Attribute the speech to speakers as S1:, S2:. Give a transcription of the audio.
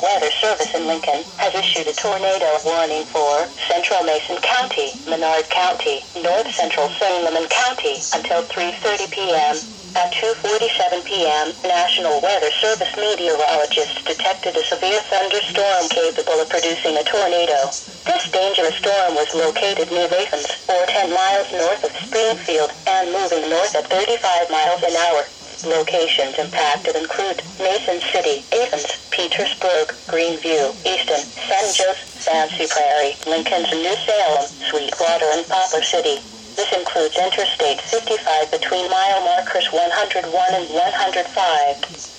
S1: National Weather Service in Lincoln has issued a tornado warning for Central Mason County, Menard County, North Central Sangamon County until 3:30 p.m. At 2:47 p.m., National Weather Service meteorologists detected a severe thunderstorm capable of producing a tornado. This dangerous storm was located near Athens, or 10 miles north of Springfield, and moving north at 35 miles an hour. Locations impacted include Mason City, Athens, Petersburg, Greenview, Easton, San Jose, Fancy Prairie, Lincoln, New Salem, Sweetwater, and Poplar City. This includes Interstate 55 between mile markers 101 and 105.